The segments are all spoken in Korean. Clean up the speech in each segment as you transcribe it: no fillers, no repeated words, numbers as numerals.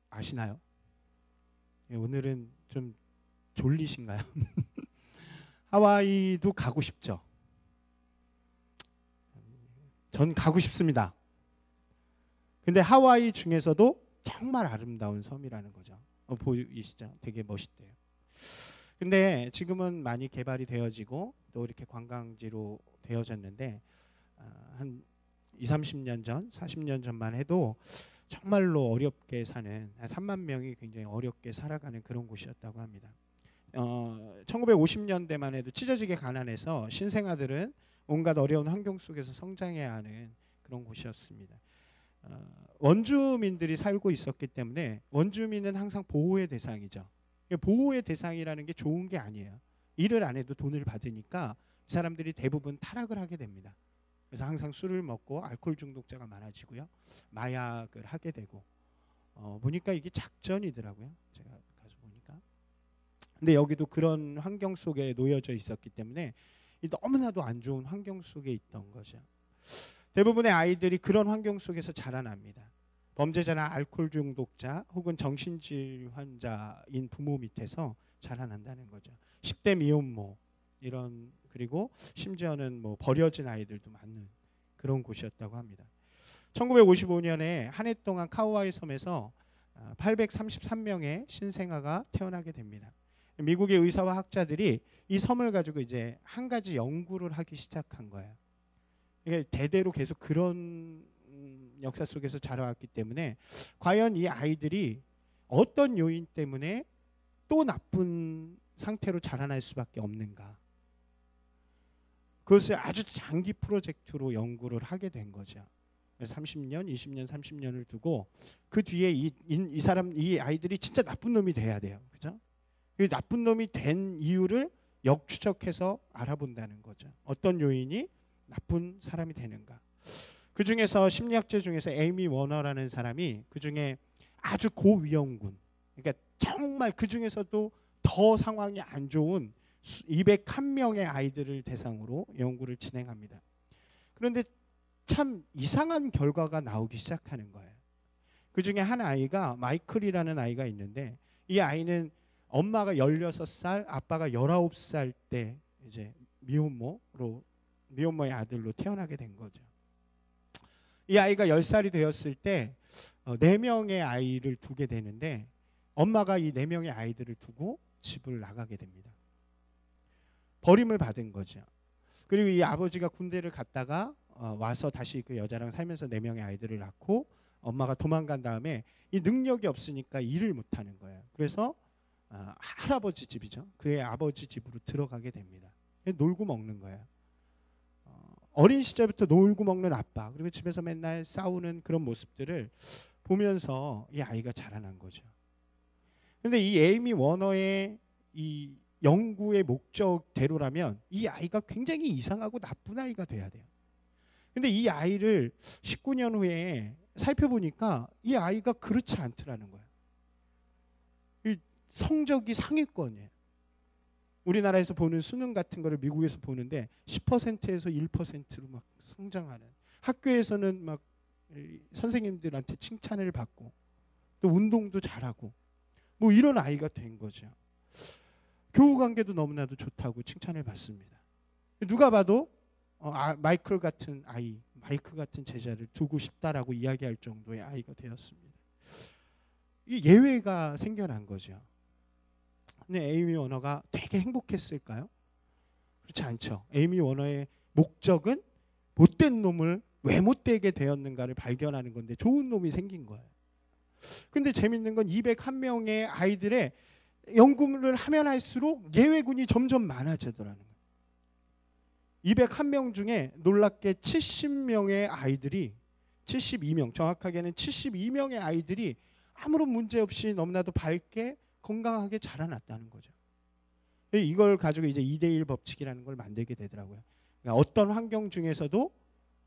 아시나요? 오늘은 좀 졸리신가요? 하와이도 가고 싶죠? 전 가고 싶습니다. 근데 하와이 중에서도 정말 아름다운 섬이라는 거죠. 보이시죠? 되게 멋있대요. 근데 지금은 많이 개발이 되어지고 또 이렇게 관광지로 되어졌는데 한 20, 30년 전, 40년 전만 해도 정말로 어렵게 사는 3만 명이 굉장히 어렵게 살아가는 그런 곳이었다고 합니다. 1950년대만 해도 찢어지게 가난해서 신생아들은 온갖 어려운 환경 속에서 성장해야 하는 그런 곳이었습니다. 원주민들이 살고 있었기 때문에 원주민은 항상 보호의 대상이죠. 보호의 대상이라는 게 좋은 게 아니에요. 일을 안 해도 돈을 받으니까 이 사람들이 대부분 타락을 하게 됩니다. 그래서 항상 술을 먹고 알코올 중독자가 많아지고요. 마약을 하게 되고 보니까 이게 작전이더라고요. 제가 가서 보니까. 근데 여기도 그런 환경 속에 놓여져 있었기 때문에 너무나도 안 좋은 환경 속에 있던 거죠. 대부분의 아이들이 그런 환경 속에서 자라납니다. 범죄자나 알코올 중독자 혹은 정신질 환자인 부모 밑에서 자라난다는 거죠. 10대 미혼모 이런, 그리고 심지어는 뭐 버려진 아이들도 많은 그런 곳이었다고 합니다. 1955년에 한 해 동안 카우아이 섬에서 833명의 신생아가 태어나게 됩니다. 미국의 의사와 학자들이 이 섬을 가지고 이제 한 가지 연구를 하기 시작한 거예요. 그러니까 대대로 계속 그런 역사 속에서 자라왔기 때문에 과연 이 아이들이 어떤 요인 때문에 또 나쁜 상태로 자라날 수밖에 없는가. 그것을 아주 장기 프로젝트로 연구를 하게 된 거죠. 30년, 20년, 30년을 두고 그 뒤에 이 아이들이 진짜 나쁜 놈이 돼야 돼요. 그죠? 그 나쁜 놈이 된 이유를 역추적해서 알아본다는 거죠. 어떤 요인이 나쁜 사람이 되는가. 그 중에서 심리학자 중에서 에이미 워너라는 사람이 그 중에 아주 고위험군, 그러니까 정말 그 중에서도 더 상황이 안 좋은 201명의 아이들을 대상으로 연구를 진행합니다. 그런데 참 이상한 결과가 나오기 시작하는 거예요. 그 중에 한 아이가 마이클이라는 아이가 있는데 이 아이는 엄마가 16살, 아빠가 19살 때 이제 미혼모의 아들로 태어나게 된 거죠. 이 아이가 10살이 되었을 때 4명의 아이를 두게 되는데 엄마가 이 4명의 아이들을 두고 집을 나가게 됩니다. 버림을 받은 거죠. 그리고 이 아버지가 군대를 갔다가 와서 다시 그 여자랑 살면서 4명의 아이들을 낳고 엄마가 도망간 다음에 이 능력이 없으니까 일을 못하는 거예요. 그래서 할아버지 집이죠. 그의 아버지 집으로 들어가게 됩니다. 놀고 먹는 거예요. 어린 시절부터 놀고 먹는 아빠, 그리고 집에서 맨날 싸우는 그런 모습들을 보면서 이 아이가 자라난 거죠. 그런데 이 에이미 워너의 이 연구의 목적대로라면 이 아이가 굉장히 이상하고 나쁜 아이가 돼야 돼요. 근데 이 아이를 19년 후에 살펴보니까 이 아이가 그렇지 않더라는 거예요. 이 성적이 상위권이에요. 우리나라에서 보는 수능 같은 거를 미국에서 보는데 10%에서 1%로 막 성장하는, 학교에서는 막 선생님들한테 칭찬을 받고 또 운동도 잘하고 뭐 이런 아이가 된 거죠. 교우 관계도 너무나도 좋다고 칭찬을 받습니다. 누가 봐도 마이클 같은 아이, 마이크 같은 제자를 두고 싶다라고 이야기할 정도의 아이가 되었습니다. 이 예외가 생겨난 거죠. 근데 에이미 워너가 되게 행복했을까요? 그렇지 않죠. 에이미 워너의 목적은 못된 놈을 왜 못되게 되었는가를 발견하는 건데 좋은 놈이 생긴 거예요. 근데 재밌는 건 201명의 아이들의 연구를 하면 할수록 예외군이 점점 많아지더라는 거예요. 201명 중에 놀랍게 70명의 아이들이, 72명, 정확하게는 72명의 아이들이 아무런 문제 없이 너무나도 밝게 건강하게 자라났다는 거죠. 이걸 가지고 이제 2대1 법칙이라는 걸 만들게 되더라고요. 그러니까 어떤 환경 중에서도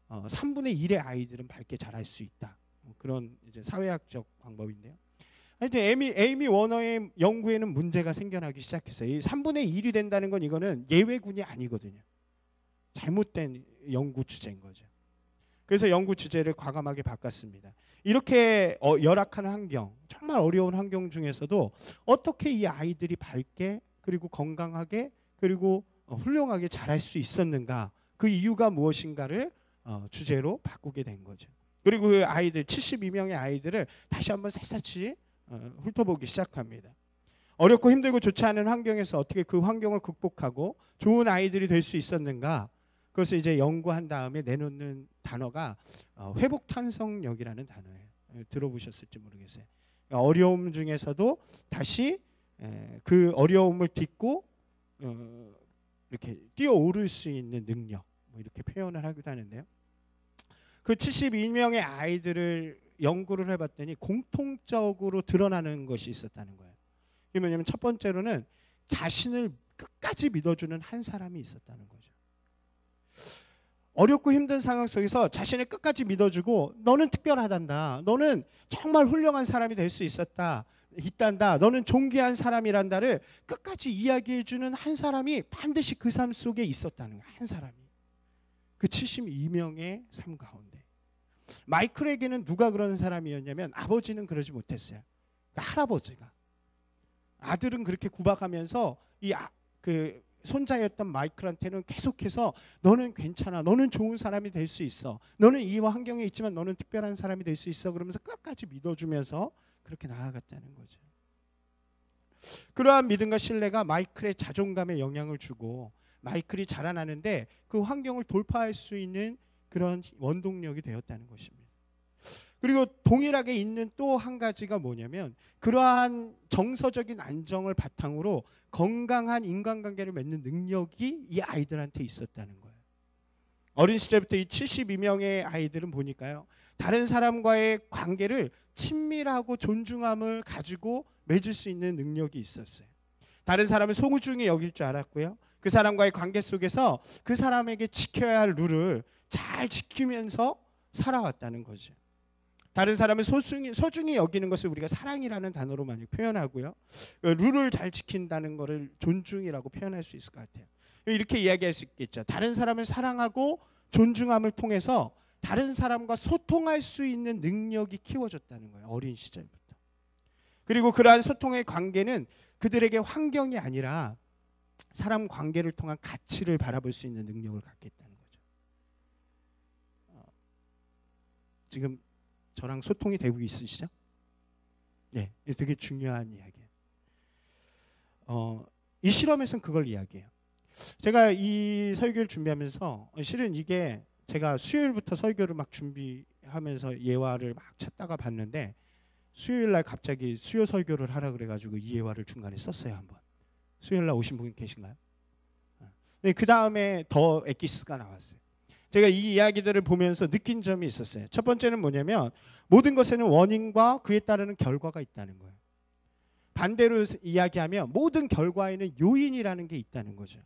3분의 1의 아이들은 밝게 자랄 수 있다. 그런 이제 사회학적 방법인데요. 하여튼 에이미 워너의 연구에는 문제가 생겨나기 시작했어요. 이 3분의 1이 된다는 건 이거는 예외군이 아니거든요. 잘못된 연구 주제인 거죠. 그래서 연구 주제를 과감하게 바꿨습니다. 이렇게 열악한 환경, 정말 어려운 환경 중에서도 어떻게 이 아이들이 밝게 그리고 건강하게 그리고 훌륭하게 자랄 수 있었는가, 그 이유가 무엇인가를 주제로 바꾸게 된 거죠. 그리고 그 아이들 72명의 아이들을 다시 한번 샅샅이 훑어보기 시작합니다. 어렵고 힘들고 좋지 않은 환경에서 어떻게 그 환경을 극복하고 좋은 아이들이 될 수 있었는가, 그것을 이제 연구한 다음에 내놓는 단어가 회복탄성력이라는 단어예요. 들어보셨을지 모르겠어요. 그러니까 어려움 중에서도 다시 그 어려움을 딛고 이렇게 뛰어오를 수 있는 능력, 뭐 이렇게 표현을 하기도 하는데요. 그 72명의 아이들을 연구를 해봤더니 공통적으로 드러나는 것이 있었다는 거예요. 그게 뭐냐면 첫 번째로는 자신을 끝까지 믿어주는 한 사람이 있었다는 거죠. 어렵고 힘든 상황 속에서 자신을 끝까지 믿어주고, 너는 특별하단다, 너는 정말 훌륭한 사람이 될 수 있단다, 너는 존귀한 사람이란다를 끝까지 이야기해주는 한 사람이 반드시 그 삶 속에 있었다는 거예요. 한 사람이. 그 72명의 삶 가운데. 마이클에게는 누가 그런 사람이었냐면 아버지는 그러지 못했어요. 그러니까 할아버지가. 아들은 그렇게 구박하면서 그 손자였던 마이클한테는 계속해서 너는 괜찮아, 너는 좋은 사람이 될 수 있어, 너는 이 환경에 있지만 너는 특별한 사람이 될 수 있어, 그러면서 끝까지 믿어주면서 그렇게 나아갔다는 거죠. 그러한 믿음과 신뢰가 마이클의 자존감에 영향을 주고 마이클이 자라나는데 그 환경을 돌파할 수 있는 그런 원동력이 되었다는 것입니다. 그리고 동일하게 있는 또 한 가지가 뭐냐면, 그러한 정서적인 안정을 바탕으로 건강한 인간관계를 맺는 능력이 이 아이들한테 있었다는 거예요. 어린 시절부터 이 72명의 아이들은 보니까요, 다른 사람과의 관계를 친밀하고 존중함을 가지고 맺을 수 있는 능력이 있었어요. 다른 사람을 소중히 여길 줄 알았고요, 그 사람과의 관계 속에서 그 사람에게 지켜야 할 룰을 잘 지키면서 살아왔다는 거죠. 다른 사람을 소중히 여기는 것을 우리가 사랑이라는 단어로 많이 표현하고요, 룰을 잘 지킨다는 것을 존중이라고 표현할 수 있을 것 같아요. 이렇게 이야기할 수 있겠죠. 다른 사람을 사랑하고 존중함을 통해서 다른 사람과 소통할 수 있는 능력이 키워졌다는 거예요, 어린 시절부터. 그리고 그러한 소통의 관계는 그들에게 환경이 아니라 사람 관계를 통한 가치를 바라볼 수 있는 능력을 갖겠다는 거죠. 지금 저랑 소통이 되고 있으시죠? 네, 되게 중요한 이야기예요. 이 실험에서는 그걸 이야기해요. 제가 이 설교를 준비하면서 실은 이게 제가 수요일부터 설교를 막 준비하면서 예화를 막 찾다가 봤는데, 수요일 날 갑자기 수요 설교를 하라 그래가지고 이 예화를 중간에 썼어요. 한번. 수요일 날 오신 분 계신가요? 네, 그 다음에 더 엑기스가 나왔어요. 제가 이 이야기들을 보면서 느낀 점이 있었어요. 첫 번째는 뭐냐면, 모든 것에는 원인과 그에 따르는 결과가 있다는 거예요. 반대로 이야기하면 모든 결과에는 요인이라는 게 있다는 거죠.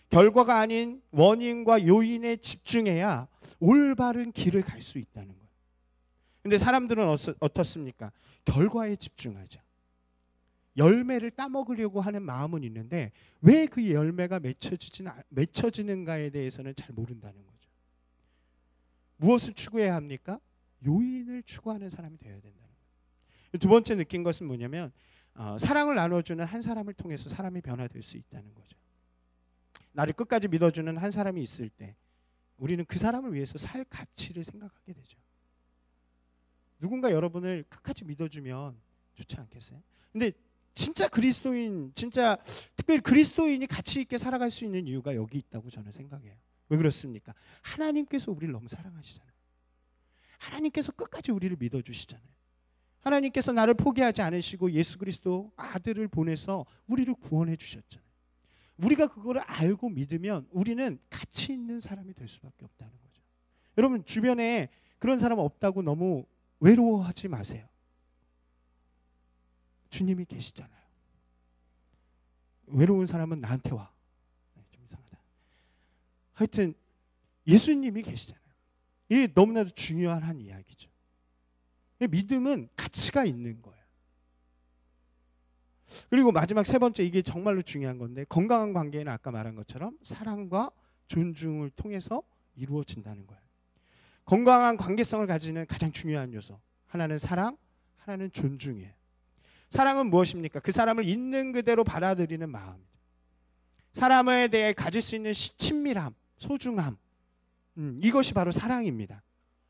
결과가 아닌 원인과 요인에 집중해야 올바른 길을 갈 수 있다는 거예요. 근데 사람들은 어떻습니까? 결과에 집중하죠. 열매를 따먹으려고 하는 마음은 있는데 왜 그 열매가 맺혀지는가에 대해서는 잘 모른다는 거죠. 무엇을 추구해야 합니까? 요인을 추구하는 사람이 되어야 된다는 거예요. 두 번째 느낀 것은 뭐냐면, 사랑을 나눠주는 한 사람을 통해서 사람이 변화될 수 있다는 거죠. 나를 끝까지 믿어주는 한 사람이 있을 때 우리는 그 사람을 위해서 살 가치를 생각하게 되죠. 누군가 여러분을 끝까지 믿어주면 좋지 않겠어요? 근데 진짜 그리스도인, 진짜 특별히 그리스도인이 가치 있게 살아갈 수 있는 이유가 여기 있다고 저는 생각해요. 왜 그렇습니까? 하나님께서 우리를 너무 사랑하시잖아요. 하나님께서 끝까지 우리를 믿어주시잖아요. 하나님께서 나를 포기하지 않으시고 예수 그리스도 아들을 보내서 우리를 구원해 주셨잖아요. 우리가 그거를 알고 믿으면 우리는 가치 있는 사람이 될 수밖에 없다는 거죠. 여러분 주변에 그런 사람 없다고 너무 외로워하지 마세요. 주님이 계시잖아요. 외로운 사람은 나한테 와. 좀 이상하다. 하여튼 예수님이 계시잖아요. 이게 너무나도 중요한 한 이야기죠. 믿음은 가치가 있는 거예요. 그리고 마지막 세 번째, 이게 정말로 중요한 건데, 건강한 관계는 아까 말한 것처럼 사랑과 존중을 통해서 이루어진다는 거예요. 건강한 관계성을 가지는 가장 중요한 요소. 하나는 사랑, 하나는 존중이에요. 사랑은 무엇입니까? 그 사람을 있는 그대로 받아들이는 마음. 사람에 대해 가질 수 있는 친밀함, 소중함. 이것이 바로 사랑입니다.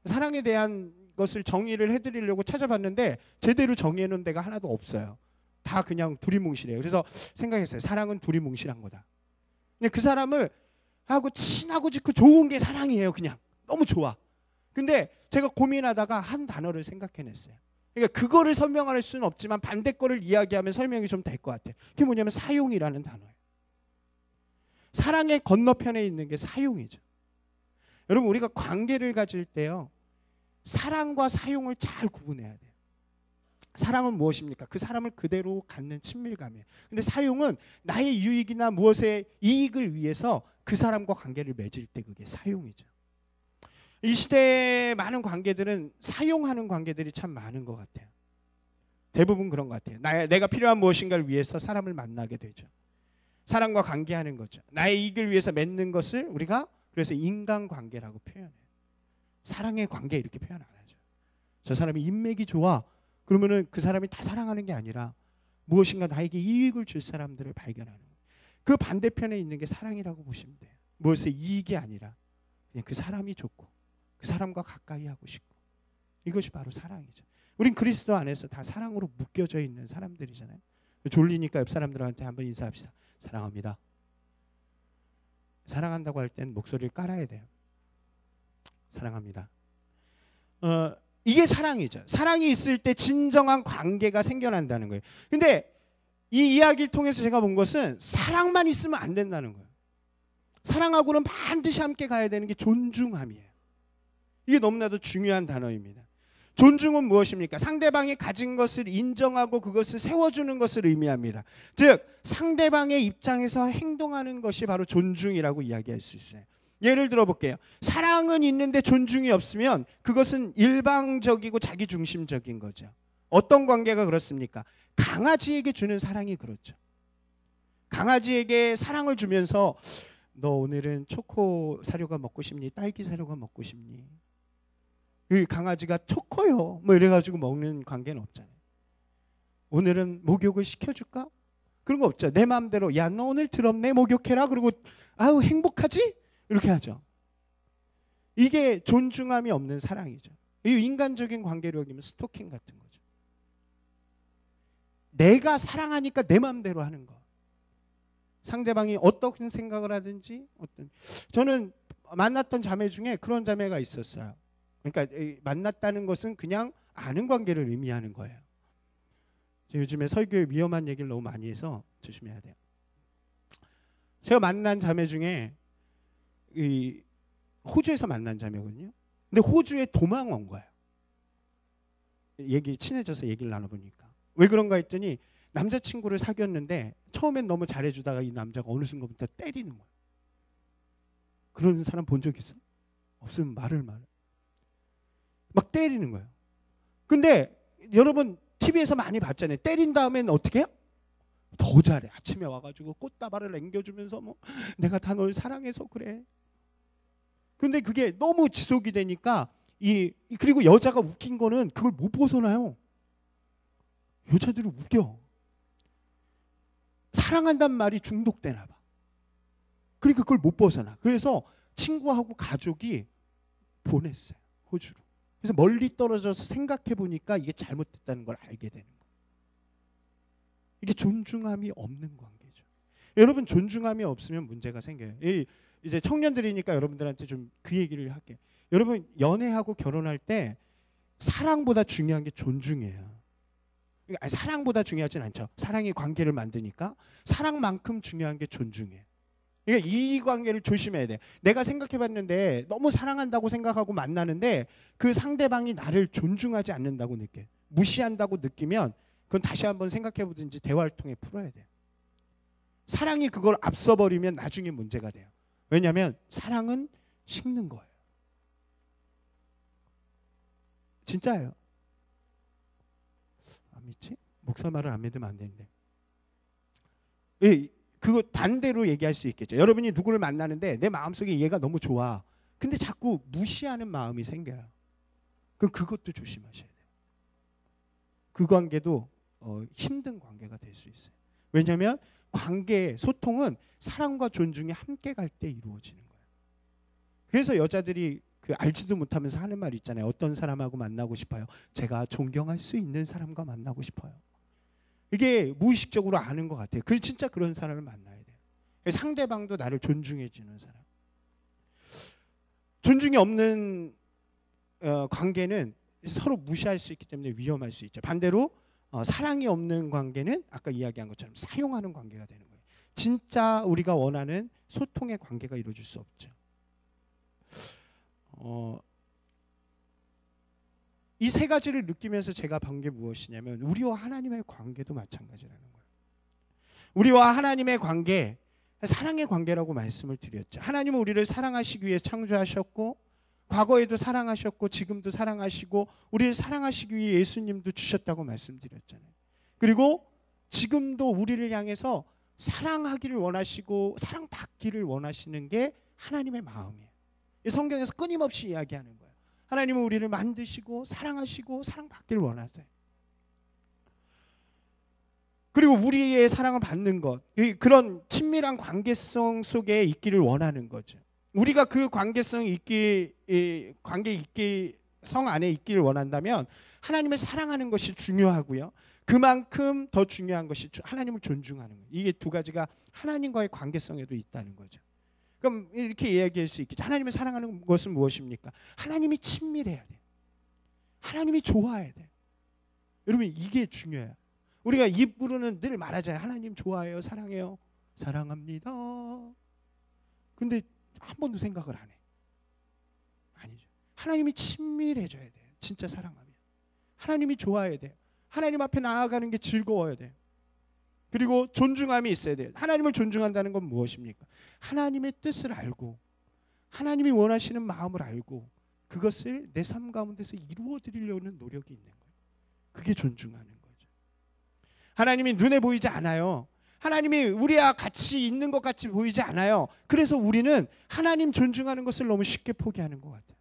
사랑에 대한 것을 정의를 해드리려고 찾아봤는데 제대로 정의해놓은 데가 하나도 없어요. 다 그냥 두리뭉실해요. 그래서 생각했어요. 사랑은 두리뭉실한 거다. 근데 그 사람을 하고 친하고 짓고 좋은 게 사랑이에요. 그냥 너무 좋아. 근데 제가 고민하다가 한 단어를 생각해냈어요. 그러니까 그거를 설명할 수는 없지만 반대 거를 이야기하면 설명이 좀 될 것 같아요. 그게 뭐냐면 사용이라는 단어예요. 사랑의 건너편에 있는 게 사용이죠. 여러분, 우리가 관계를 가질 때요, 사랑과 사용을 잘 구분해야 돼요. 사랑은 무엇입니까? 그 사람을 그대로 갖는 친밀감이에요. 근데 사용은 나의 유익이나 무엇의 이익을 위해서 그 사람과 관계를 맺을 때 그게 사용이죠. 이 시대의 많은 관계들은 사용하는 관계들이 참 많은 것 같아요. 대부분 그런 것 같아요. 내가 필요한 무엇인가를 위해서 사람을 만나게 되죠. 사람과 관계하는 거죠. 나의 이익을 위해서 맺는 것을 우리가 그래서 인간관계라고 표현해요. 사랑의 관계 이렇게 표현 안 하죠. 저 사람이 인맥이 좋아. 그러면은 그 사람이 다 사랑하는 게 아니라 무엇인가 나에게 이익을 줄 사람들을 발견하는 거예요. 그 반대편에 있는 게 사랑이라고 보시면 돼요. 무엇의 이익이 아니라 그냥 그 사람이 좋고 그 사람과 가까이 하고 싶고, 이것이 바로 사랑이죠. 우린 그리스도 안에서 다 사랑으로 묶여져 있는 사람들이잖아요. 졸리니까 옆 사람들한테 한번 인사합시다. 사랑합니다. 사랑한다고 할 땐 목소리를 깔아야 돼요. 사랑합니다. 이게 사랑이죠. 사랑이 있을 때 진정한 관계가 생겨난다는 거예요. 근데 이 이야기를 통해서 제가 본 것은 사랑만 있으면 안 된다는 거예요. 사랑하고는 반드시 함께 가야 되는 게 존중함이에요. 이게 너무나도 중요한 단어입니다. 존중은 무엇입니까? 상대방이 가진 것을 인정하고 그것을 세워주는 것을 의미합니다. 즉 상대방의 입장에서 행동하는 것이 바로 존중이라고 이야기할 수 있어요. 예를 들어 볼게요. 사랑은 있는데 존중이 없으면 그것은 일방적이고 자기중심적인 거죠. 어떤 관계가 그렇습니까? 강아지에게 주는 사랑이 그렇죠. 강아지에게 사랑을 주면서 너 오늘은 초코 사료가 먹고 싶니? 딸기 사료가 먹고 싶니? 이 강아지가 초코요 뭐 이래가지고 먹는 관계는 없잖아요. 오늘은 목욕을 시켜줄까? 그런 거 없죠. 내 마음대로 야 너 오늘 더럽네 목욕해라 그리고 아우 행복하지? 이렇게 하죠. 이게 존중함이 없는 사랑이죠. 이 인간적인 관계로 여기면 스토킹 같은 거죠. 내가 사랑하니까 내 마음대로 하는 거. 상대방이 어떤 생각을 하든지 저는 만났던 자매 중에 그런 자매가 있었어요. 그러니까 만났다는 것은 그냥 아는 관계를 의미하는 거예요. 요즘에 설교에 위험한 얘기를 너무 많이 해서 조심해야 돼요. 제가 만난 자매 중에 호주에서 만난 자매거든요. 근데 호주에 도망 온 거예요. 친해져서 얘기를 나눠보니까 왜 그런가 했더니 남자친구를 사귀었는데 처음엔 너무 잘해주다가 이 남자가 어느 순간부터 때리는 거예요. 그런 사람 본 적 있어? 없으면 말을 막 때리는 거예요. 근데 여러분 TV에서 많이 봤잖아요. 때린 다음에는 어떻게 해요? 더 잘해. 아침에 와가지고 꽃다발을 앵겨주면서 뭐 내가 다 널 사랑해서 그래. 근데 그게 너무 지속이 되니까 그리고 여자가 웃긴 거는 그걸 못 벗어나요. 여자들은 웃겨. 사랑한다는 말이 중독되나 봐. 그러니까 그걸 못 벗어나. 그래서 친구하고 가족이 보냈어요. 호주로. 그래서 멀리 떨어져서 생각해 보니까 이게 잘못됐다는 걸 알게 되는 거예요. 이게 존중함이 없는 관계죠. 여러분 존중함이 없으면 문제가 생겨요. 이제 청년들이니까 여러분들한테 좀 그 얘기를 할게요. 여러분 연애하고 결혼할 때 사랑보다 중요한 게 존중이에요. 사랑보다 중요하진 않죠. 사랑이 관계를 만드니까 사랑만큼 중요한 게 존중이에요. 그러니까 이 관계를 조심해야 돼. 내가 생각해봤는데 너무 사랑한다고 생각하고 만나는데 그 상대방이 나를 존중하지 않는다고 느껴요. 무시한다고 느끼면 그건 다시 한번 생각해보든지 대화를 통해 풀어야 돼요. 사랑이 그걸 앞서버리면 나중에 문제가 돼요. 왜냐하면 사랑은 식는 거예요. 진짜예요. 안 믿지? 목사 말을 안 믿으면 안 되는데. 그거 반대로 얘기할 수 있겠죠. 여러분이 누구를 만나는데 내 마음속에 얘가 너무 좋아. 근데 자꾸 무시하는 마음이 생겨요. 그럼 그것도 조심하셔야 돼요. 그 관계도 힘든 관계가 될 수 있어요. 왜냐하면 관계, 소통은 사랑과 존중이 함께 갈 때 이루어지는 거예요. 그래서 여자들이 알지도 못하면서 하는 말 있잖아요. 어떤 사람하고 만나고 싶어요? 제가 존경할 수 있는 사람과 만나고 싶어요. 이게 무의식적으로 아는 것 같아요. 진짜 그런 사람을 만나야 돼요. 상대방도 나를 존중해 주는 사람. 존중이 없는 관계는 서로 무시할 수 있기 때문에 위험할 수 있죠. 반대로 사랑이 없는 관계는 아까 이야기한 것처럼 사용하는 관계가 되는 거예요. 진짜 우리가 원하는 소통의 관계가 이루어질 수 없죠. 이 세 가지를 느끼면서 제가 본 게 무엇이냐면 우리와 하나님의 관계도 마찬가지라는 거예요. 우리와 하나님의 관계, 사랑의 관계라고 말씀을 드렸죠. 하나님은 우리를 사랑하시기 위해 창조하셨고 과거에도 사랑하셨고 지금도 사랑하시고 우리를 사랑하시기 위해 예수님도 주셨다고 말씀드렸잖아요. 그리고 지금도 우리를 향해서 사랑하기를 원하시고 사랑받기를 원하시는 게 하나님의 마음이에요. 성경에서 끊임없이 이야기하는 거예요. 하나님은 우리를 만드시고 사랑하시고 사랑받기를 원하세요. 그리고 우리의 사랑을 받는 것, 그런 친밀한 관계성 속에 있기를 원하는 거죠. 우리가 그 관계성 안에 있기를 원한다면 하나님을 사랑하는 것이 중요하고요. 그만큼 더 중요한 것이 하나님을 존중하는 거예요. 이게 두 가지가 하나님과의 관계성에도 있다는 거죠. 그럼 이렇게 이야기할 수 있겠죠. 하나님을 사랑하는 것은 무엇입니까? 하나님이 친밀해야 돼요. 하나님이 좋아해야 돼요. 여러분 이게 중요해요. 우리가 입으로는 늘 말하잖아요. 하나님 좋아해요, 사랑해요, 사랑합니다. 근데 한 번도 생각을 안 해. 아니죠. 하나님이 친밀해져야 돼요. 진짜 사랑하면. 하나님이 좋아해야 돼요. 하나님 앞에 나아가는 게 즐거워야 돼요. 그리고 존중함이 있어야 돼요. 하나님을 존중한다는 건 무엇입니까? 하나님의 뜻을 알고 하나님이 원하시는 마음을 알고 그것을 내 삶 가운데서 이루어 드리려는 노력이 있는 거예요. 그게 존중하는 거죠. 하나님이 눈에 보이지 않아요. 하나님이 우리와 같이 있는 것 같이 보이지 않아요. 그래서 우리는 하나님 존중하는 것을 너무 쉽게 포기하는 것 같아요.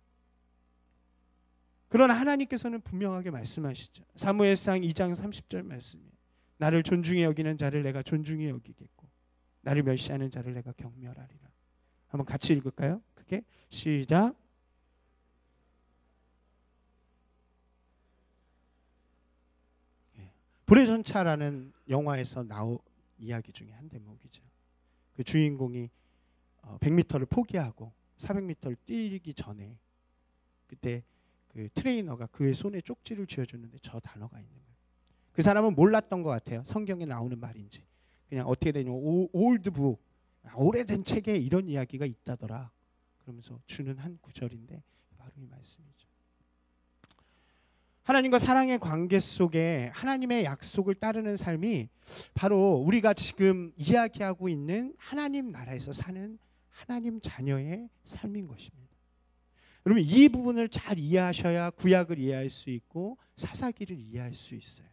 그러나 하나님께서는 분명하게 말씀하시죠. 사무엘상 2장 30절 말씀이에요. 나를 존중히 여기는 자를 내가 존중히 여기겠고 나를 멸시하는 자를 내가 경멸하리라. 한번 같이 읽을까요? 그게 시작. 불의 전차라는 영화에서 나온 이야기 중에 한 대목이죠. 그 주인공이 100m를 포기하고 400m를 뛰기 전에 그때 그 트레이너가 그의 손에 쪽지를 쥐어줬는데 저 단어가 있는 거예요. 그 사람은 몰랐던 것 같아요. 성경에 나오는 말인지. 그냥 어떻게 되냐면 올드북, 오래된 책에 이런 이야기가 있다더라. 그러면서 주는 한 구절인데 바로 이 말씀이죠. 하나님과 사랑의 관계 속에 하나님의 약속을 따르는 삶이 바로 우리가 지금 이야기하고 있는 하나님 나라에서 사는 하나님 자녀의 삶인 것입니다. 여러분 이 부분을 잘 이해하셔야 구약을 이해할 수 있고 사사기를 이해할 수 있어요.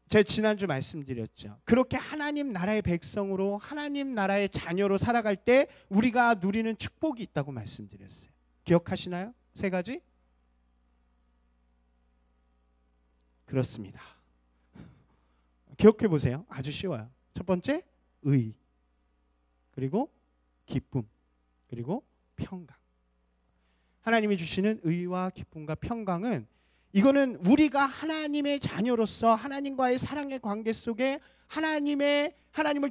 제가 지난주 말씀드렸죠. 그렇게 하나님 나라의 백성으로 하나님 나라의 자녀로 살아갈 때 우리가 누리는 축복이 있다고 말씀드렸어요. 기억하시나요? 세 가지? 그렇습니다. 기억해 보세요. 아주 쉬워요. 첫 번째, 의. 그리고 기쁨. 그리고 평강. 하나님이 주시는 의와 기쁨과 평강은 이거는 우리가 하나님의 자녀로서 하나님과의 사랑의 관계 속에 하나님을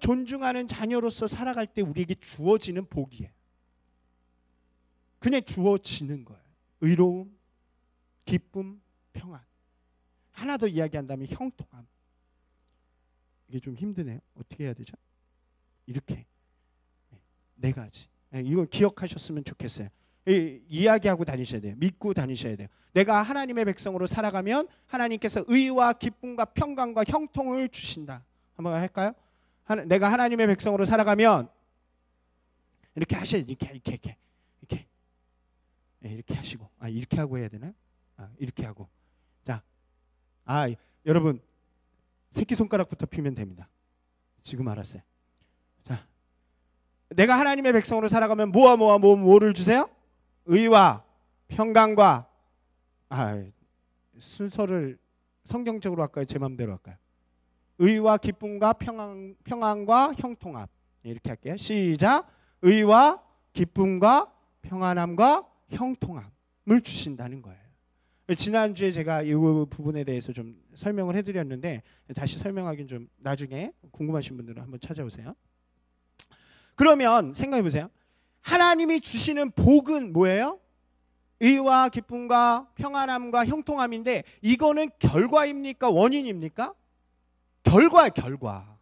존중하는 자녀로서 살아갈 때 우리에게 주어지는 복이에요. 그냥 주어지는 거예요. 의로움, 기쁨, 평안. 하나 더 이야기한다면 형통함. 이게 좀 힘드네요. 어떻게 해야 되죠? 이렇게 네 가지. 이거 기억하셨으면 좋겠어요. 이야기하고 다니셔야 돼요. 믿고 다니셔야 돼요. 내가 하나님의 백성으로 살아가면 하나님께서 의와 기쁨과 평강과 형통을 주신다. 한번 할까요? 내가 하나님의 백성으로 살아가면 이렇게 하셔야 돼요. 이렇게 하시고 이렇게 하고 해야 되나요? 이렇게 하고 자, 여러분 새끼손가락부터 피면 됩니다. 지금 알았어요. 자, 내가 하나님의 백성으로 살아가면 뭐를 주세요? 의와 평강과 순서를 성경적으로 할까요? 제 마음대로 할까요? 의와 기쁨과 평안과 형통함. 이렇게 할게요. 시작. 의와 기쁨과 평안함과 형통함을 주신다는 거예요. 지난주에 제가 이 부분에 대해서 좀 설명을 해드렸는데 다시 설명하긴 좀 나중에 궁금하신 분들은 한번 찾아오세요. 그러면 생각해 보세요. 하나님이 주시는 복은 뭐예요? 의와 기쁨과 평안함과 형통함인데 이거는 결과입니까? 원인입니까? 결과예요, 결과.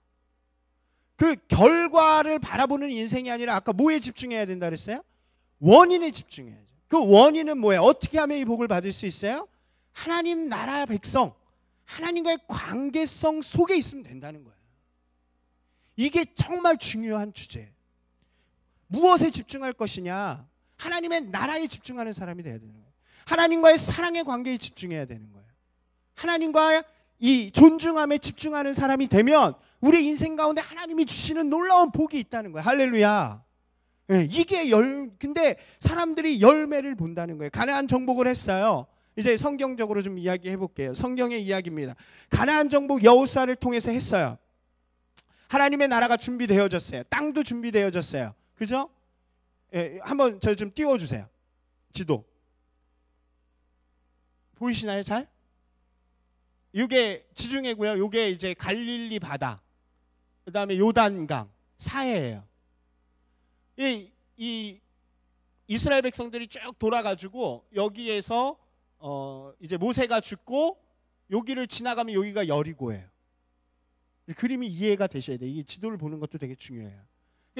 그 결과를 바라보는 인생이 아니라 아까 뭐에 집중해야 된다 그랬어요? 원인에 집중해야죠. 그 원인은 뭐예요? 어떻게 하면 이 복을 받을 수 있어요? 하나님 나라 백성, 하나님과의 관계성 속에 있으면 된다는 거예요. 이게 정말 중요한 주제예요. 무엇에 집중할 것이냐? 하나님의 나라에 집중하는 사람이 돼야 되는 거예요. 하나님과의 사랑의 관계에 집중해야 되는 거예요. 하나님과의 이 존중함에 집중하는 사람이 되면 우리 인생 가운데 하나님이 주시는 놀라운 복이 있다는 거예요. 할렐루야. 네, 이게 근데 사람들이 열매를 본다는 거예요. 가나안 정복을 했어요. 이제 성경적으로 좀 이야기해 볼게요. 성경의 이야기입니다. 가나안 정복 여호수아를 통해서 했어요. 하나님의 나라가 준비되어졌어요. 땅도 준비되어졌어요. 그죠? 예, 한번 저 좀 띄워주세요. 지도 보이시나요? 잘? 이게 지중해고요. 이게 이제 갈릴리 바다, 그 다음에 요단강 사해예요. 이 이스라엘 백성들이 쭉 돌아가지고 여기에서 이제 모세가 죽고 여기를 지나가면 여기가 여리고예요. 그림이 이해가 되셔야 돼요. 이 지도를 보는 것도 되게 중요해요.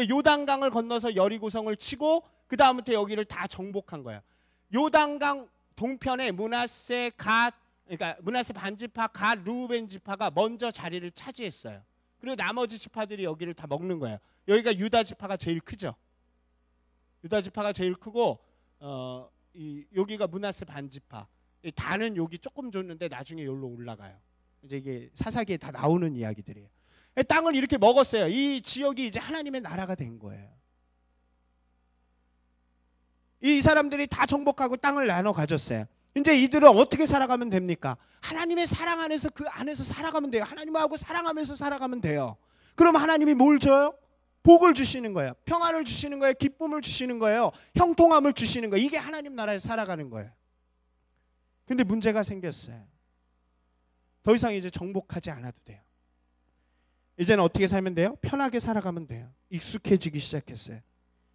요단강을 건너서 여리고성을 치고 그 다음부터 여기를 다 정복한 거예요. 요단강 동편에 므낫세 갓, 그러니까 므낫세 반지파, 갓, 르우벤 지파가 먼저 자리를 차지했어요. 그리고 나머지 지파들이 여기를 다 먹는 거예요. 여기가 유다 지파가 제일 크죠. 유다 지파가 제일 크고 여기가 므낫세 반지파. 다는 여기 조금 줬는데 나중에 여기로 올라가요. 이제 이게 사사기에 다 나오는 이야기들이에요. 땅을 이렇게 먹었어요. 이 지역이 이제 하나님의 나라가 된 거예요. 이 사람들이 다 정복하고 땅을 나눠 가졌어요. 이제 이들은 어떻게 살아가면 됩니까? 하나님의 사랑 안에서 그 안에서 살아가면 돼요. 하나님하고 사랑하면서 살아가면 돼요. 그럼 하나님이 뭘 줘요? 복을 주시는 거예요. 평안을 주시는 거예요. 기쁨을 주시는 거예요. 형통함을 주시는 거예요. 이게 하나님 나라에서 살아가는 거예요. 근데 문제가 생겼어요. 더 이상 이제 정복하지 않아도 돼요. 이제는 어떻게 살면 돼요? 편하게 살아가면 돼요. 익숙해지기 시작했어요.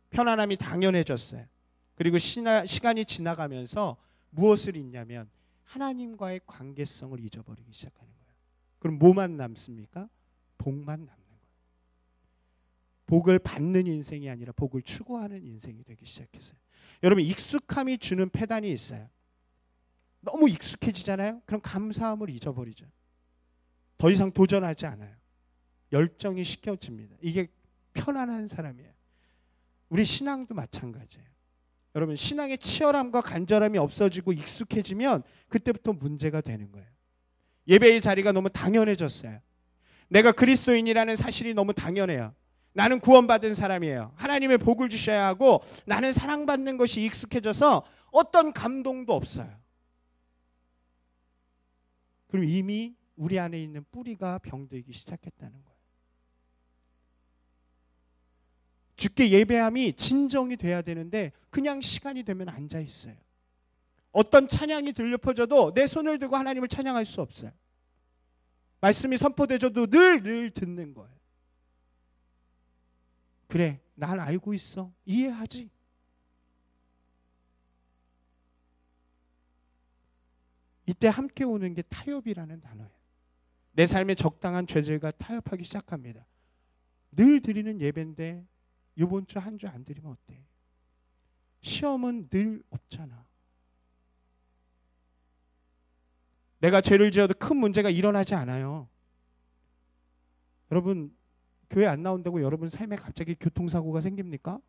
편안함이 당연해졌어요. 그리고 시간이 지나가면서 무엇을 잊냐면 하나님과의 관계성을 잊어버리기 시작하는 거예요. 그럼 뭐만 남습니까? 복만 남는 거예요. 복을 받는 인생이 아니라 복을 추구하는 인생이 되기 시작했어요. 여러분, 익숙함이 주는 패단이 있어요. 너무 익숙해지잖아요. 그럼 감사함을 잊어버리죠. 더 이상 도전하지 않아요. 열정이 식혀집니다. 이게 편안한 사람이에요. 우리 신앙도 마찬가지예요. 여러분, 신앙의 치열함과 간절함이 없어지고 익숙해지면 그때부터 문제가 되는 거예요. 예배의 자리가 너무 당연해졌어요. 내가 그리스도인이라는 사실이 너무 당연해요. 나는 구원받은 사람이에요. 하나님의 복을 주셔야 하고 나는 사랑받는 것이 익숙해져서 어떤 감동도 없어요. 그럼 이미 우리 안에 있는 뿌리가 병들기 시작했다는 거예요. 주께 예배함이 진정이 돼야 되는데 그냥 시간이 되면 앉아 있어요. 어떤 찬양이 들려 퍼져도 내 손을 들고 하나님을 찬양할 수 없어요. 말씀이 선포되져도 늘 듣는 거예요. 그래, 난 알고 있어. 이해하지. 이때 함께 오는 게 타협이라는 단어예요. 내 삶에 적당한 죄질과 타협하기 시작합니다. 늘 드리는 예배인데 이번 주 한 주 안 드리면 어때? 시험은 늘 없잖아. 내가 죄를 지어도 큰 문제가 일어나지 않아요. 여러분, 교회 안 나온다고 여러분 삶에 갑자기 교통사고가 생깁니까?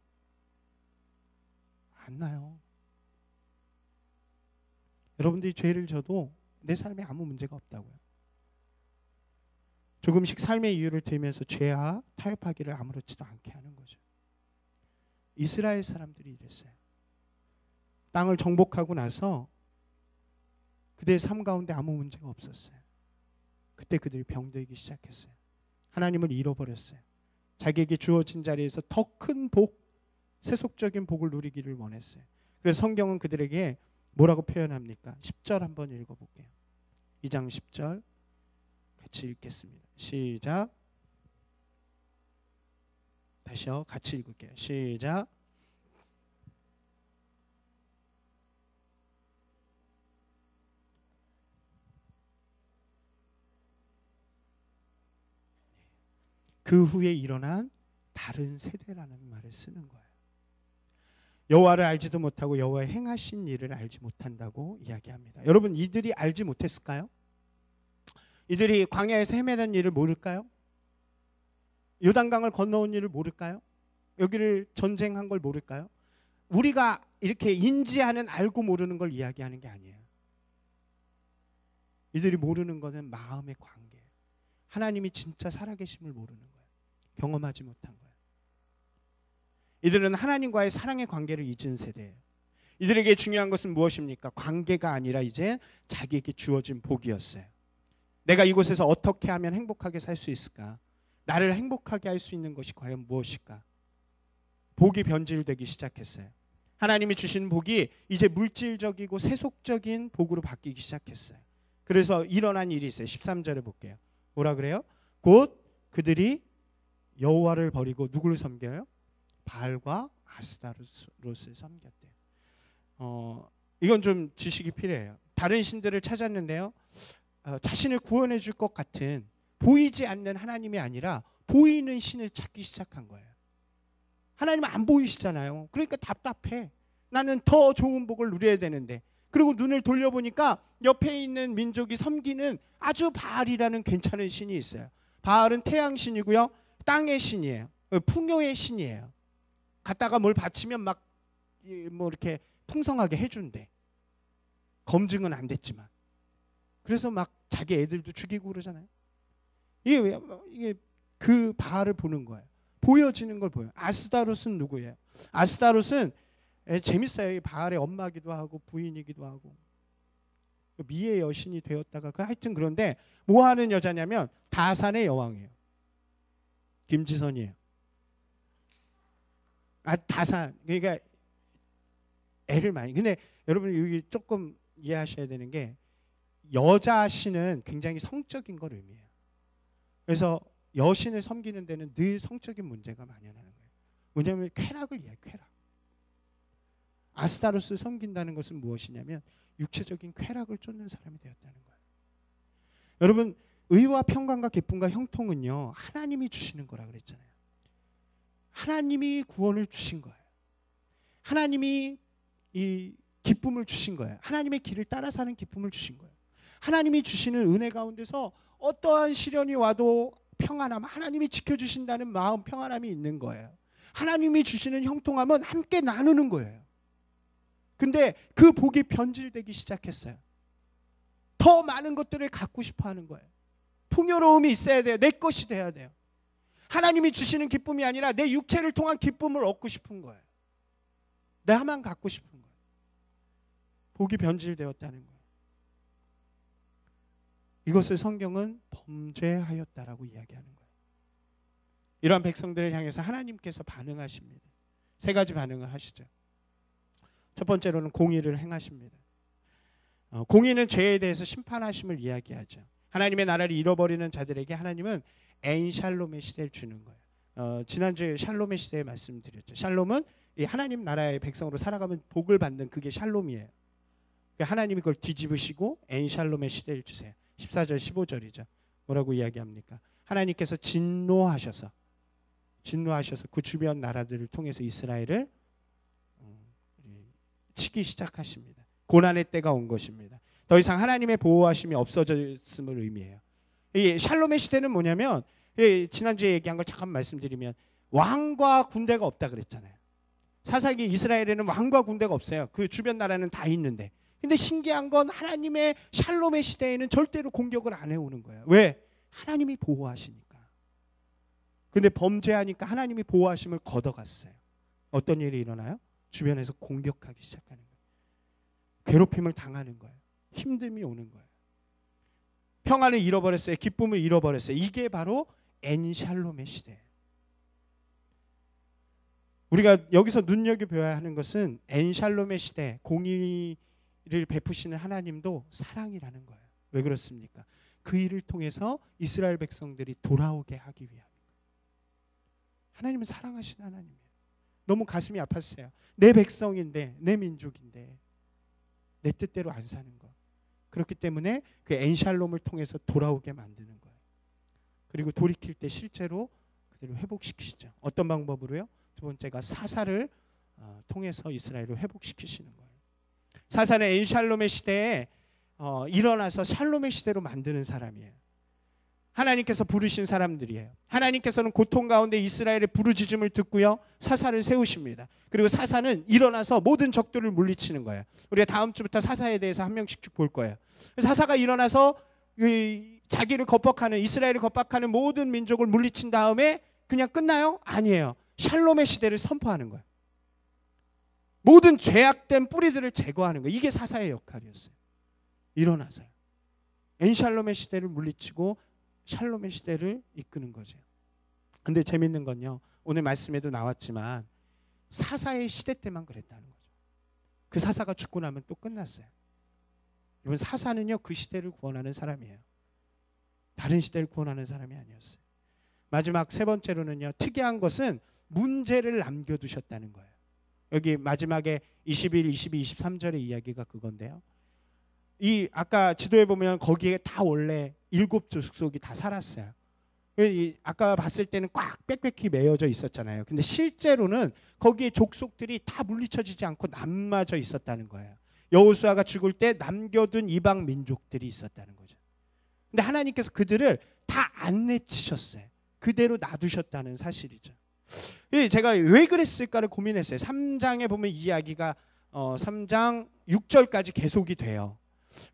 안 나요. 여러분들이 죄를 져도 내 삶에 아무 문제가 없다고요. 조금씩 삶의 이유를 들면서 죄와 타협하기를 아무렇지도 않게 하는 거죠. 이스라엘 사람들이 이랬어요. 땅을 정복하고 나서 그들의 삶 가운데 아무 문제가 없었어요. 그때 그들이 병들기 시작했어요. 하나님을 잃어버렸어요. 자기에게 주어진 자리에서 더 큰 복, 세속적인 복을 누리기를 원했어요. 그래서 성경은 그들에게 뭐라고 표현합니까? 10절 한번 읽어볼게요. 2장 10절 같이 읽겠습니다. 시작. 다시요. 같이 읽을게요. 시작. 그 후에 일어난 다른 세대라는 말을 쓰는 거예요. 여호와를 알지도 못하고 여호와의 행하신 일을 알지 못한다고 이야기합니다. 여러분, 이들이 알지 못했을까요? 이들이 광야에서 헤매던 일을 모를까요? 요단강을 건너온 일을 모를까요? 여기를 전쟁한 걸 모를까요? 우리가 이렇게 인지하는 알고 모르는 걸 이야기하는 게 아니에요. 이들이 모르는 것은 마음의 관계예요. 하나님이 진짜 살아계심을 모르는 거예요. 경험하지 못한 거예요. 이들은 하나님과의 사랑의 관계를 잊은 세대예요. 이들에게 중요한 것은 무엇입니까? 관계가 아니라 이제 자기에게 주어진 복이었어요. 내가 이곳에서 어떻게 하면 행복하게 살 수 있을까? 나를 행복하게 할 수 있는 것이 과연 무엇일까? 복이 변질되기 시작했어요. 하나님이 주신 복이 이제 물질적이고 세속적인 복으로 바뀌기 시작했어요. 그래서 일어난 일이 있어요. 13절에 볼게요. 뭐라 그래요? 곧 그들이 여호와를 버리고 누구를 섬겨요? 바알과 아스타롯을 섬겼대요. 이건 좀 지식이 필요해요. 다른 신들을 찾았는데요. 자신을 구원해 줄 것 같은 보이지 않는 하나님이 아니라 보이는 신을 찾기 시작한 거예요. 하나님은 안 보이시잖아요. 그러니까 답답해. 나는 더 좋은 복을 누려야 되는데. 그리고 눈을 돌려보니까 옆에 있는 민족이 섬기는 아주 바알이라는 괜찮은 신이 있어요. 바알은 태양신이고요. 땅의 신이에요. 풍요의 신이에요. 갖다가 뭘 바치면 막 뭐 이렇게 풍성하게 해준대. 검증은 안 됐지만. 그래서 막 자기 애들도 죽이고 그러잖아요. 이게 그 바알을 보는 거예요. 보여지는 걸 보여요. 아스타롯은 누구예요? 아스타롯은 재밌어요. 이 바알의 엄마기도 하고 부인이기도 하고 미의 여신이 되었다가 하여튼 그런데 뭐 하는 여자냐면 다산의 여왕이에요. 김지선이에요. 다산. 그러니까 애를 많이. 근데 여러분 여기 조금 이해하셔야 되는 게 여자 신은 굉장히 성적인 걸 의미해요. 그래서 여신을 섬기는 데는 늘 성적인 문제가 만연하는 거예요. 뭐냐면 쾌락을 이해해요. 쾌락. 아스타롯을 섬긴다는 것은 무엇이냐면 육체적인 쾌락을 쫓는 사람이 되었다는 거예요. 여러분, 의와 평강과 기쁨과 형통은요, 하나님이 주시는 거라 그랬잖아요. 하나님이 구원을 주신 거예요. 하나님이 이 기쁨을 주신 거예요. 하나님의 길을 따라 사는 기쁨을 주신 거예요. 하나님이 주시는 은혜 가운데서 어떠한 시련이 와도 평안함, 하나님이 지켜주신다는 마음 평안함이 있는 거예요. 하나님이 주시는 형통함은 함께 나누는 거예요. 근데 그 복이 변질되기 시작했어요. 더 많은 것들을 갖고 싶어 하는 거예요. 풍요로움이 있어야 돼요. 내 것이 돼야 돼요. 하나님이 주시는 기쁨이 아니라 내 육체를 통한 기쁨을 얻고 싶은 거예요. 나만 갖고 싶은 거예요. 복이 변질되었다는 거예요. 이것을 성경은 범죄하였다라고 이야기하는 거예요. 이러한 백성들을 향해서 하나님께서 반응하십니다. 세 가지 반응을 하시죠. 첫 번째로는 공의를 행하십니다. 공의는 죄에 대해서 심판하심을 이야기하죠. 하나님의 나라를 잃어버리는 자들에게 하나님은 엔샬롬의 시대를 주는 거예요. 지난주에 샬롬의 시대에 말씀드렸죠. 샬롬은 이 하나님 나라의 백성으로 살아가면 복을 받는 그게 샬롬이에요. 하나님이 그걸 뒤집으시고 엔샬롬의 시대를 주세요. 14절 15절이죠. 뭐라고 이야기합니까? 하나님께서 진노하셔서 그 주변 나라들을 통해서 이스라엘을 치기 시작하십니다. 고난의 때가 온 것입니다. 더 이상 하나님의 보호하심이 없어졌음을 의미해요. 이 샬롬의 시대는 뭐냐면 지난주에 얘기한 걸 잠깐 말씀드리면 왕과 군대가 없다 그랬잖아요. 사사기 이스라엘에는 왕과 군대가 없어요. 그 주변 나라는 다 있는데. 근데 신기한 건 하나님의 샬롬의 시대에는 절대로 공격을 안 해오는 거예요. 왜? 하나님이 보호하시니까. 근데 범죄하니까 하나님이 보호하심을 걷어갔어요. 어떤 일이 일어나요? 주변에서 공격하기 시작하는 거예요. 괴롭힘을 당하는 거예요. 힘듦이 오는 거예요. 평안을 잃어버렸어요. 기쁨을 잃어버렸어요. 이게 바로 엔샬롬의 시대예요. 우리가 여기서 눈여겨봐야 하는 것은 엔샬롬의 시대, 공의를 베푸시는 하나님도 사랑이라는 거예요. 왜 그렇습니까? 그 일을 통해서 이스라엘 백성들이 돌아오게 하기 위함입니다. 하나님은 사랑하시는 하나님이에요. 너무 가슴이 아팠어요. 내 백성인데, 내 민족인데 내 뜻대로 안 사는 거. 그렇기 때문에 그 엔샬롬을 통해서 돌아오게 만드는 거예요. 그리고 돌이킬 때 실제로 그들을 회복시키시죠. 어떤 방법으로요? 두 번째가 사사를 통해서 이스라엘을 회복시키시는 거예요. 사사는 엔샬롬의 시대에 일어나서 샬롬의 시대로 만드는 사람이에요. 하나님께서 부르신 사람들이에요. 하나님께서는 고통 가운데 이스라엘의 부르짖음을 듣고요, 사사를 세우십니다. 그리고 사사는 일어나서 모든 적들을 물리치는 거예요. 우리가 다음 주부터 사사에 대해서 한 명씩 쭉 볼 거예요. 사사가 일어나서 자기를 겁박하는, 이스라엘을 겁박하는 모든 민족을 물리친 다음에 그냥 끝나요? 아니에요. 샬롬의 시대를 선포하는 거예요. 모든 죄악된 뿌리들을 제거하는 거예요. 이게 사사의 역할이었어요. 일어나서요. 엔샬롬의 시대를 물리치고 샬롬의 시대를 이끄는 거죠. 근데 재밌는 건요, 오늘 말씀에도 나왔지만 사사의 시대 때만 그랬다는 거죠. 그 사사가 죽고 나면 또 끝났어요. 이번 사사는요, 그 시대를 구원하는 사람이에요. 다른 시대를 구원하는 사람이 아니었어요. 마지막 세 번째로는요, 특이한 것은 문제를 남겨두셨다는 거예요. 여기 마지막에 21, 22, 23절의 이야기가 그건데요. 이 아까 지도에 보면 거기에 다 원래 7족속이 다 살았어요. 아까 봤을 때는 꽉 빽빽히 메어져 있었잖아요. 근데 실제로는 거기에 족속들이 다 물리쳐지지 않고 남아져 있었다는 거예요. 여호수아가 죽을 때 남겨둔 이방 민족들이 있었다는 거죠. 근데 하나님께서 그들을 다 안 내치셨어요. 그대로 놔두셨다는 사실이죠. 제가 왜 그랬을까를 고민했어요. 3장에 보면 이야기가 3장 6절까지 계속이 돼요.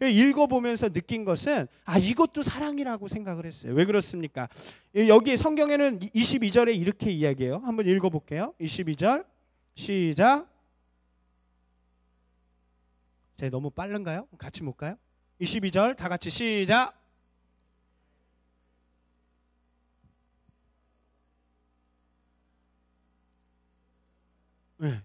읽어보면서 느낀 것은 이것도 사랑이라고 생각을 했어요. 왜 그렇습니까? 여기 성경에는 22절에 이렇게 이야기해요. 한번 읽어볼게요. 22절 시작. 제가 너무 빠른가요? 같이 볼까요? 22절 다 같이 시작. 네.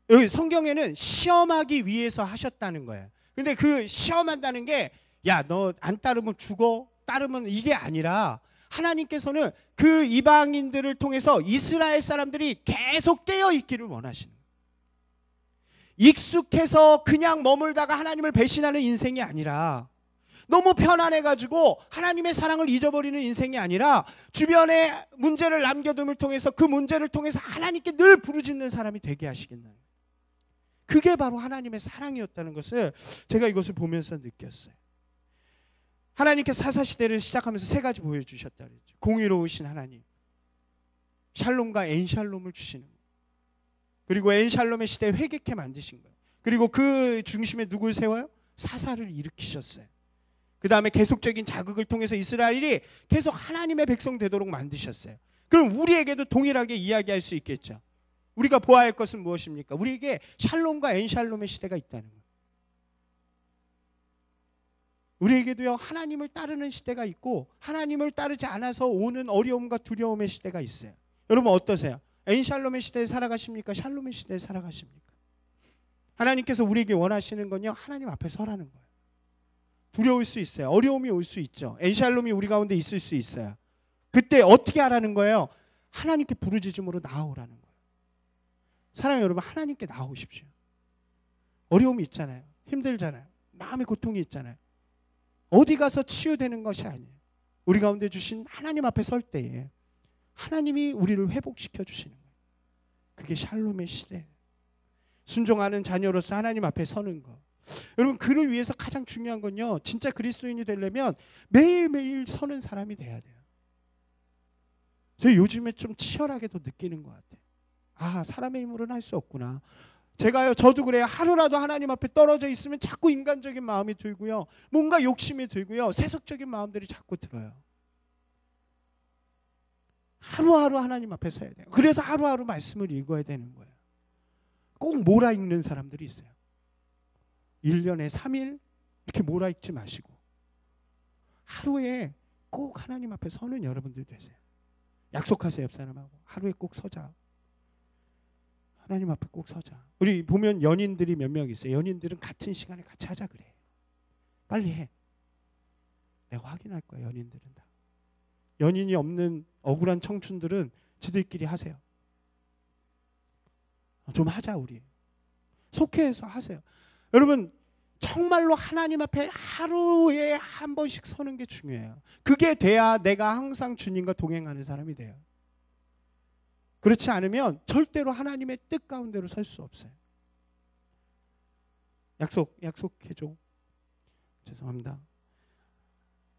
여기 성경에는 시험하기 위해서 하셨다는 거예요. 근데 그 시험한다는 게 야, 너 안 따르면 죽어, 따르면 이게 아니라 하나님께서는 그 이방인들을 통해서 이스라엘 사람들이 계속 깨어있기를 원하시는 거예요. 익숙해서 그냥 머물다가 하나님을 배신하는 인생이 아니라, 너무 편안해가지고 하나님의 사랑을 잊어버리는 인생이 아니라 주변에 문제를 남겨둠을 통해서 그 문제를 통해서 하나님께 늘 부르짖는 사람이 되게 하시겠나요? 그게 바로 하나님의 사랑이었다는 것을 제가 이것을 보면서 느꼈어요. 하나님께서 사사시대를 시작하면서 세 가지 보여주셨다 그랬죠. 공의로우신 하나님, 샬롬과 엔샬롬을 주시는 거예요. 그리고 엔샬롬의 시대에 회개케 만드신 거예요. 그리고 그 중심에 누굴 세워요? 사사를 일으키셨어요. 그 다음에 계속적인 자극을 통해서 이스라엘이 계속 하나님의 백성 되도록 만드셨어요. 그럼 우리에게도 동일하게 이야기할 수 있겠죠. 우리가 보아야 할 것은 무엇입니까? 우리에게 샬롬과 엔샬롬의 시대가 있다는 거예요. 우리에게도요, 하나님을 따르는 시대가 있고 하나님을 따르지 않아서 오는 어려움과 두려움의 시대가 있어요. 여러분 어떠세요? 엔샬롬의 시대에 살아가십니까? 샬롬의 시대에 살아가십니까? 하나님께서 우리에게 원하시는 건요, 하나님 앞에 서라는 거예요. 두려울 수 있어요. 어려움이 올 수 있죠. 엔샬롬이 우리 가운데 있을 수 있어요. 그때 어떻게 하라는 거예요? 하나님께 부르짖음으로 나아오라는 거예요. 사랑하는 여러분, 하나님께 나오십시오. 어려움이 있잖아요. 힘들잖아요. 마음의 고통이 있잖아요. 어디 가서 치유되는 것이 아니에요. 우리 가운데 주신 하나님 앞에 설 때에 하나님이 우리를 회복시켜 주시는 거예요. 그게 샬롬의 시대예요. 순종하는 자녀로서 하나님 앞에 서는 것. 여러분, 그를 위해서 가장 중요한 건요, 진짜 그리스도인이 되려면 매일매일 서는 사람이 돼야 돼요. 제가 요즘에 좀 치열하게도 느끼는 것 같아요. 사람의 힘으로는 할 수 없구나. 저도 그래요. 하루라도 하나님 앞에 떨어져 있으면 자꾸 인간적인 마음이 들고요, 뭔가 욕심이 들고요, 세속적인 마음들이 자꾸 들어요. 하루하루 하나님 앞에 서야 돼요. 그래서 하루하루 말씀을 읽어야 되는 거예요. 꼭 몰아익는 사람들이 있어요. 1년에 3일 이렇게 몰아익지 마시고 하루에 꼭 하나님 앞에 서는 여러분들 되세요. 약속하세요. 옆 사람하고 하루에 꼭 서자. 하나님 앞에 꼭 서자. 우리 보면 연인들이 몇 명 있어요. 연인들은 같은 시간에 같이 하자 그래. 빨리 해. 내가 확인할 거야. 연인들은 다. 연인이 없는 억울한 청춘들은 지들끼리 하세요. 좀 하자 우리. 속회해서 하세요. 여러분 정말로 하나님 앞에 하루에 한 번씩 서는 게 중요해요. 그게 돼야 내가 항상 주님과 동행하는 사람이 돼요. 그렇지 않으면 절대로 하나님의 뜻 가운데로 설 수 없어요. 약속해줘. 죄송합니다.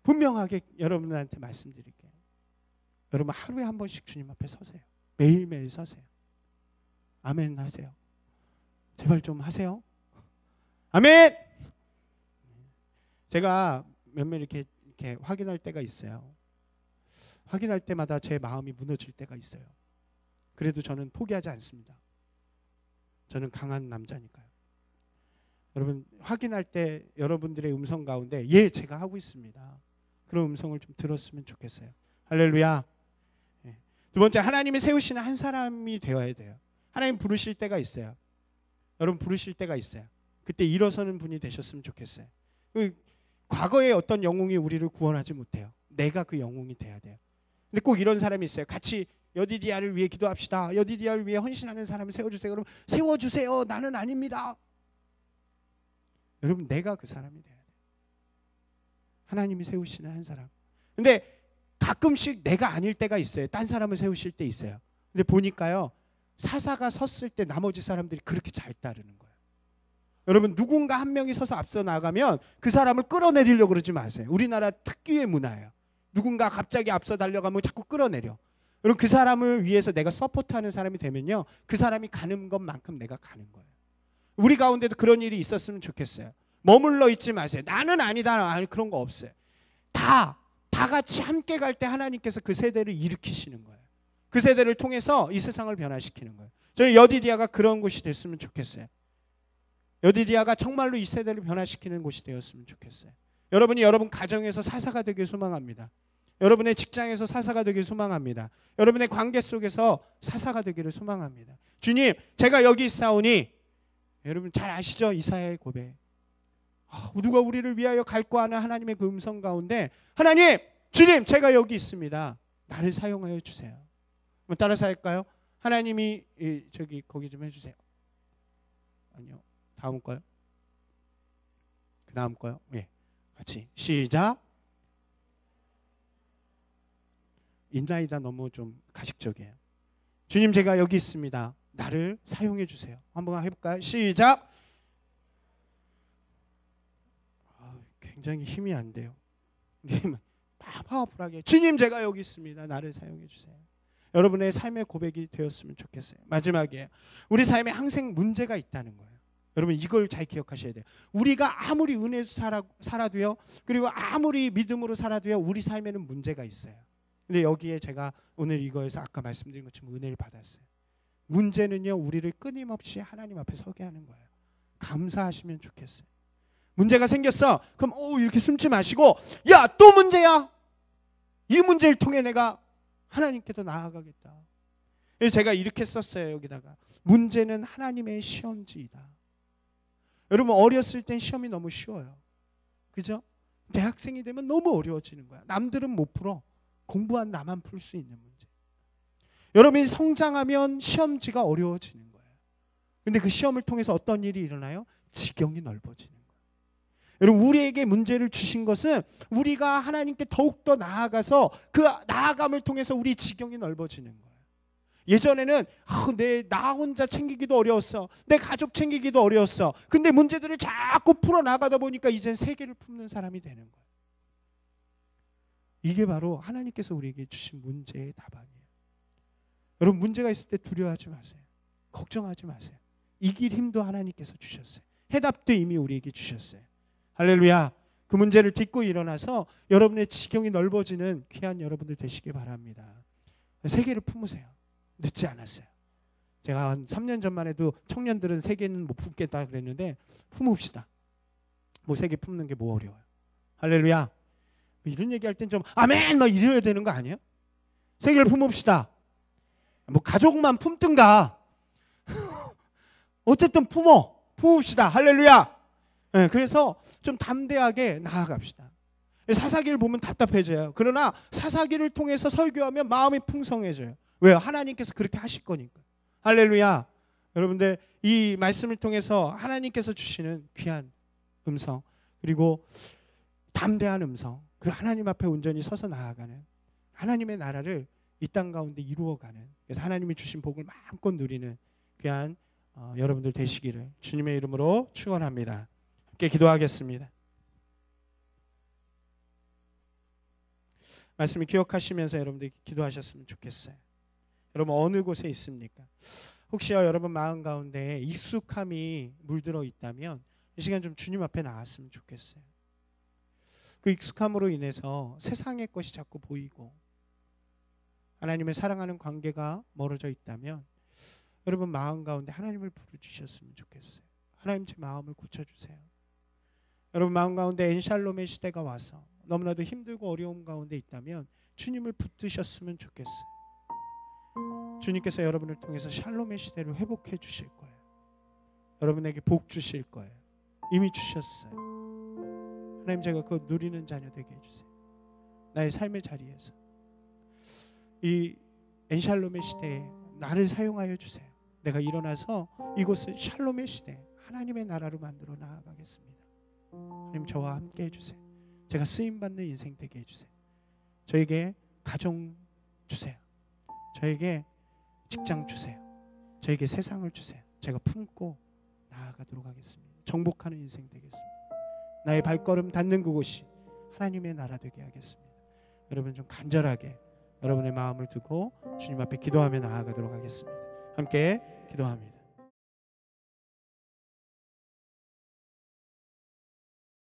분명하게 여러분들한테 말씀드릴게요. 여러분 하루에 한 번씩 주님 앞에 서세요. 매일매일 서세요. 아멘 하세요. 제발 좀 하세요. 아멘. 제가 몇몇 이렇게 확인할 때가 있어요. 확인할 때마다 제 마음이 무너질 때가 있어요. 그래도 저는 포기하지 않습니다. 저는 강한 남자니까요. 여러분 확인할 때 여러분들의 음성 가운데 예 제가 하고 있습니다. 그런 음성을 좀 들었으면 좋겠어요. 할렐루야. 두 번째 하나님이 세우시는 한 사람이 되어야 돼요. 하나님 부르실 때가 있어요. 여러분 부르실 때가 있어요. 그때 일어서는 분이 되셨으면 좋겠어요. 과거의 어떤 영웅이 우리를 구원하지 못해요. 내가 그 영웅이 돼야 돼요. 근데 꼭 이런 사람이 있어요. 같이 여디디아를 위해 기도합시다. 여디디아를 위해 헌신하는 사람을 세워주세요. 그럼 세워주세요. 나는 아닙니다. 여러분 내가 그 사람이 돼야 돼요. 하나님이 세우시는 한 사람. 근데 가끔씩 내가 아닐 때가 있어요. 딴 사람을 세우실 때 있어요. 근데 보니까요. 사사가 섰을 때 나머지 사람들이 그렇게 잘 따르는 거예요. 여러분 누군가 한 명이 서서 앞서 나가면 그 사람을 끌어내리려고 그러지 마세요. 우리나라 특유의 문화예요. 누군가 갑자기 앞서 달려가면 자꾸 끌어내려. 여러분 그 사람을 위해서 내가 서포트하는 사람이 되면요. 그 사람이 가는 것만큼 내가 가는 거예요. 우리 가운데도 그런 일이 있었으면 좋겠어요. 머물러 있지 마세요. 나는 아니다. 아니, 그런 거 없어요. 다 같이 함께 갈 때 하나님께서 그 세대를 일으키시는 거예요. 그 세대를 통해서 이 세상을 변화시키는 거예요. 저는 여디디아가 그런 곳이 됐으면 좋겠어요. 여디디아가 정말로 이 세대를 변화시키는 곳이 되었으면 좋겠어요. 여러분이 여러분 가정에서 사사가 되길 소망합니다. 여러분의 직장에서 사사가 되길 소망합니다. 여러분의 관계 속에서 사사가 되기를 소망합니다. 주님, 제가 여기 있사오니 여러분 잘 아시죠? 이사야의 고백. 누가 우리를 위하여 갈구하는 하나님의 그 음성 가운데 하나님, 주님, 제가 여기 있습니다. 나를 사용하여 주세요. 한번 따라서 할까요? 하나님이 저기 거기 좀 해주세요. 아니요. 다음 거요? 그 다음 거요? 예, 같이 시작. 인나이다 너무 좀 가식적이에요. 주님 제가 여기 있습니다. 나를 사용해 주세요. 한번 해볼까요? 시작. 굉장히 힘이 안 돼요. 파워풀하게 주님 제가 여기 있습니다. 나를 사용해 주세요. 여러분의 삶의 고백이 되었으면 좋겠어요. 마지막에 우리 삶에 항상 문제가 있다는 거예요. 여러분 이걸 잘 기억하셔야 돼요. 우리가 아무리 은혜로 살아도요. 그리고 아무리 믿음으로 살아도요. 우리 삶에는 문제가 있어요. 근데 여기에 제가 오늘 이거에서 아까 말씀드린 것처럼 은혜를 받았어요. 문제는요. 우리를 끊임없이 하나님 앞에 서게 하는 거예요. 감사하시면 좋겠어요. 문제가 생겼어. 그럼 이렇게 숨지 마시고 야, 또 문제야. 이 문제를 통해 내가 하나님께도 나아가겠다. 그래서 제가 이렇게 썼어요. 여기다가 문제는 하나님의 시험지이다. 여러분 어렸을 땐 시험이 너무 쉬워요. 그죠? 대학생이 되면 너무 어려워지는 거야. 남들은 못 풀어. 공부한 나만 풀 수 있는 문제. 여러분이 성장하면 시험지가 어려워지는 거예요. 근데 그 시험을 통해서 어떤 일이 일어나요? 지경이 넓어지는 거예요. 여러분 우리에게 문제를 주신 것은 우리가 하나님께 더욱더 나아가서 그 나아감을 통해서 우리 지경이 넓어지는 거예요. 예전에는 나 혼자 챙기기도 어려웠어. 내 가족 챙기기도 어려웠어. 근데 문제들을 자꾸 풀어나가다 보니까 이젠 세계를 품는 사람이 되는 거예요. 이게 바로 하나님께서 우리에게 주신 문제의 답안이에요. 여러분 문제가 있을 때 두려워하지 마세요. 걱정하지 마세요. 이길 힘도 하나님께서 주셨어요. 해답도 이미 우리에게 주셨어요. 할렐루야. 그 문제를 딛고 일어나서 여러분의 지경이 넓어지는 귀한 여러분들 되시기 바랍니다. 세계를 품으세요. 늦지 않았어요. 제가 한 3년 전만 해도 청년들은 3개는 못 품겠다 그랬는데 품읍시다. 뭐 3개 품는 게 뭐 어려워요. 할렐루야. 이런 얘기할 땐 좀 아멘 막 이래야 되는 거 아니에요? 3개를 품읍시다. 뭐 가족만 품든가 어쨌든 품읍시다. 할렐루야. 네, 그래서 좀 담대하게 나아갑시다. 사사기를 보면 답답해져요. 그러나 사사기를 통해서 설교하면 마음이 풍성해져요. 왜요? 하나님께서 그렇게 하실 거니까. 할렐루야. 여러분들 이 말씀을 통해서 하나님께서 주시는 귀한 음성, 그리고 담대한 음성, 그리고 하나님 앞에 온전히 서서 나아가는 하나님의 나라를 이 땅 가운데 이루어가는, 그래서 하나님이 주신 복을 마음껏 누리는 귀한 여러분들 되시기를 주님의 이름으로 축원합니다. 함께 기도하겠습니다. 말씀을 기억하시면서 여러분들이 기도하셨으면 좋겠어요. 여러분 어느 곳에 있습니까? 혹시요 여러분 마음 가운데 익숙함이 물들어 있다면 이 시간 좀 주님 앞에 나왔으면 좋겠어요. 그 익숙함으로 인해서 세상의 것이 자꾸 보이고 하나님의 사랑하는 관계가 멀어져 있다면 여러분 마음 가운데 하나님을 부르주셨으면 좋겠어요. 하나님 제 마음을 고쳐주세요. 여러분 마음 가운데 엔샬롬의 시대가 와서 너무나도 힘들고 어려움 가운데 있다면 주님을 붙드셨으면 좋겠어요. 주님께서 여러분을 통해서 샬롬의 시대를 회복해 주실 거예요. 여러분에게 복 주실 거예요. 이미 주셨어요. 하나님 제가 그거 누리는 자녀 되게 해주세요. 나의 삶의 자리에서 이 엔샬롬의 시대에 나를 사용하여 주세요. 내가 일어나서 이곳을 샬롬의 시대, 하나님의 나라로 만들어 나아가겠습니다. 하나님 저와 함께 해주세요. 제가 쓰임받는 인생 되게 해주세요. 저에게 가정 주세요. 저에게 직장 주세요. 저에게 세상을 주세요. 제가 품고 나아가도록 하겠습니다. 정복하는 인생 되겠습니다. 나의 발걸음 닿는 그곳이 하나님의 나라 되게 하겠습니다. 여러분 좀 간절하게 여러분의 마음을 두고 주님 앞에 기도하며 나아가도록 하겠습니다. 함께 기도합니다.